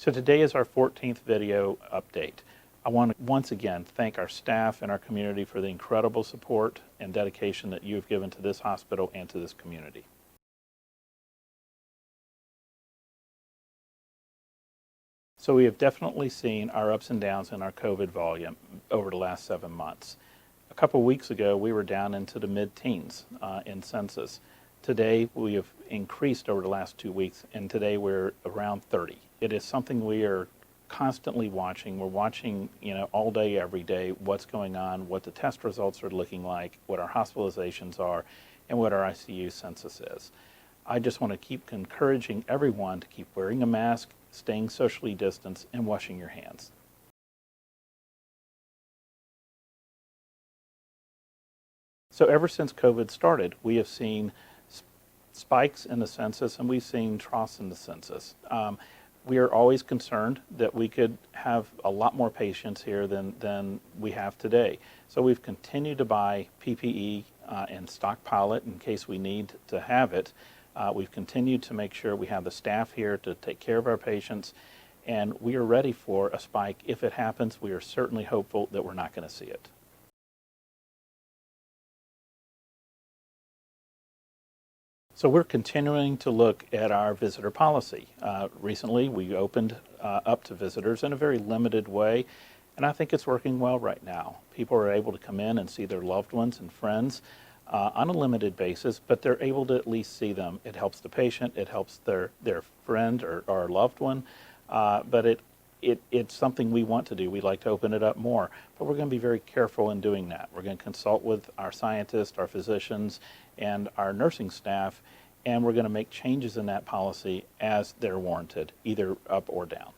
So today is our 14th video update. I want to once again thank our staff and our community for the incredible support and dedication that you have given to this hospital and to this community. So we have definitely seen our ups and downs in our COVID volume over the last 7 months. A couple of weeks ago, we were down into the mid-teens in census. Today, we have increased over the last 2 weeks, and today we're around 30. It is something we are constantly watching. We're watching, all day, every day, what's going on, what the test results are looking like, what our hospitalizations are, and what our ICU census is. I just want to keep encouraging everyone to keep wearing a mask, staying socially distanced, and washing your hands. So ever since COVID started, we have seen spikes in the census and we've seen troughs in the census. We are always concerned that we could have a lot more patients here than we have today. So we've continued to buy PPE and stockpile it in case we need to have it. We've continued to make sure we have the staff here to take care of our patients, and we are ready for a spike. If it happens, we are certainly hopeful that we're not going to see it. So we're continuing to look at our visitor policy. Recently, we opened up to visitors in a very limited way, and I think it's working well right now. People are able to come in and see their loved ones and friends on a limited basis, but they're able to at least see them. It helps the patient, it helps their friend or loved one, but it's something we want to do. We'd like to open it up more, but we're going to be very careful in doing that. We're going to consult with our scientists, our physicians, and our nursing staff, and we're going to make changes in that policy as they're warranted, either up or down.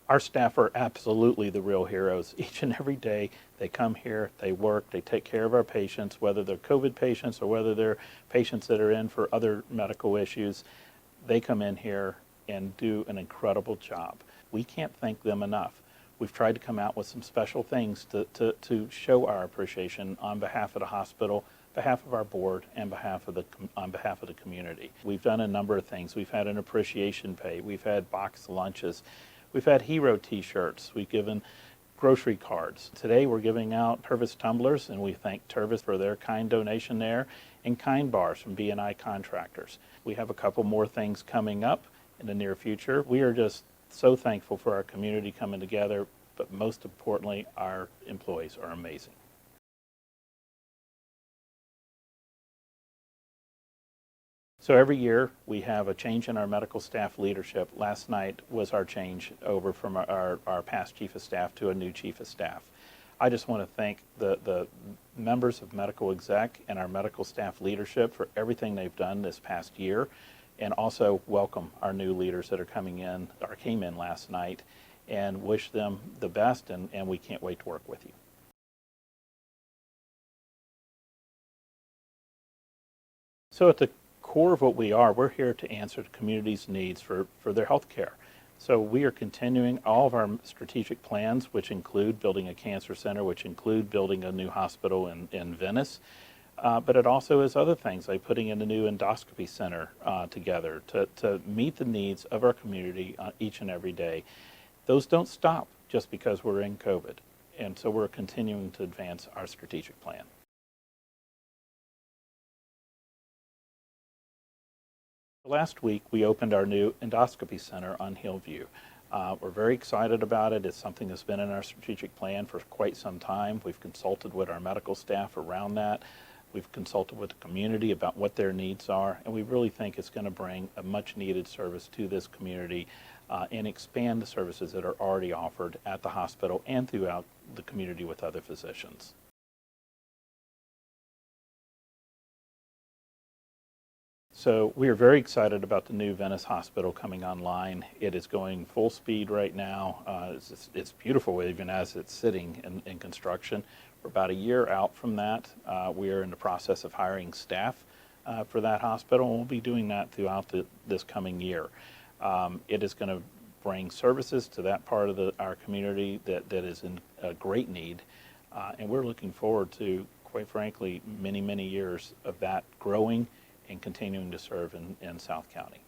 Our staff are absolutely the real heroes. Each and every day they come here, they work, they take care of our patients, whether they're COVID patients or whether they're patients that are in for other medical issues. They come in here and do an incredible job. We can't thank them enough. We've tried to come out with some special things to show our appreciation on behalf of the hospital, behalf of our board, and on behalf of the community. We've done a number of things. We've had an appreciation pay. We've had boxed lunches. We've had hero t-shirts. We've given grocery cards. Today we're giving out Tervis tumblers, and we thank Tervis for their kind donation there, and kind bars from B&I contractors. We have a couple more things coming up in the near future. We are just so thankful for our community coming together, but most importantly, our employees are amazing. So every year we have a change in our medical staff leadership. Last night was our change over from our past chief of staff to a new chief of staff. I just want to thank the members of medical exec and our medical staff leadership for everything they've done this past year, and also welcome our new leaders that are coming in or came in last night, and wish them the best, and we can't wait to work with you. So at the core of what we're here to answer the community's needs for their health care. So we are continuing all of our strategic plans, which include building a cancer center, which include building a new hospital in Venice, but it also is other things like putting in a new endoscopy center together to meet the needs of our community each and every day. Those don't stop just because we're in COVID, and so we're continuing to advance our strategic plan. Last week, we opened our new endoscopy center on Hillview. We're very excited about it. It's something that's been in our strategic plan for quite some time. We've consulted with our medical staff around that. We've consulted with the community about what their needs are, and we really think it's going to bring a much-needed service to this community and expand the services that are already offered at the hospital and throughout the community with other physicians. So we are very excited about the new Venice Hospital coming online. It is going full speed right now. It's beautiful even as it's sitting in construction. We're about a year out from that. We are in the process of hiring staff for that hospital, and we'll be doing that throughout this coming year. It is going to bring services to that part of our community that is in a great need, and we're looking forward to, quite frankly, many, many years of that growing and continuing to serve in South County.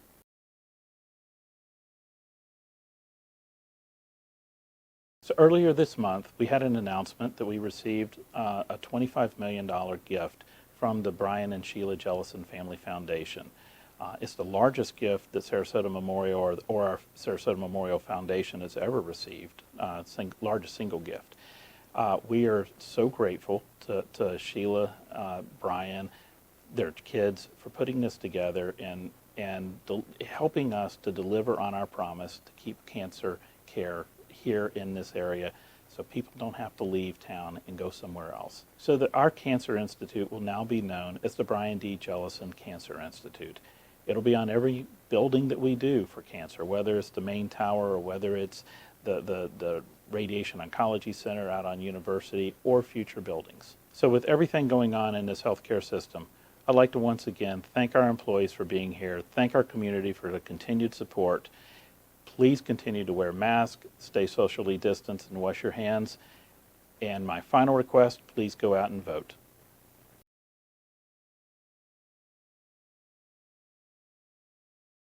So earlier this month, we had an announcement that we received a $25 million gift from the Brian and Sheila Jellison Family Foundation. It's the largest gift that Sarasota Memorial or our Sarasota Memorial Foundation has ever received, largest single gift. We are so grateful to Sheila, Brian, their kids for putting this together and helping us to deliver on our promise to keep cancer care here in this area so people don't have to leave town and go somewhere else. So that our Cancer Institute will now be known as the Brian D. Jellison Cancer Institute. It'll be on every building that we do for cancer, whether it's the main tower or whether it's the Radiation Oncology Center out on University or future buildings. So with everything going on in this healthcare system, I'd like to once again thank our employees for being here, thank our community for the continued support. Please continue to wear masks, stay socially distanced, and wash your hands. And my final request, please go out and vote.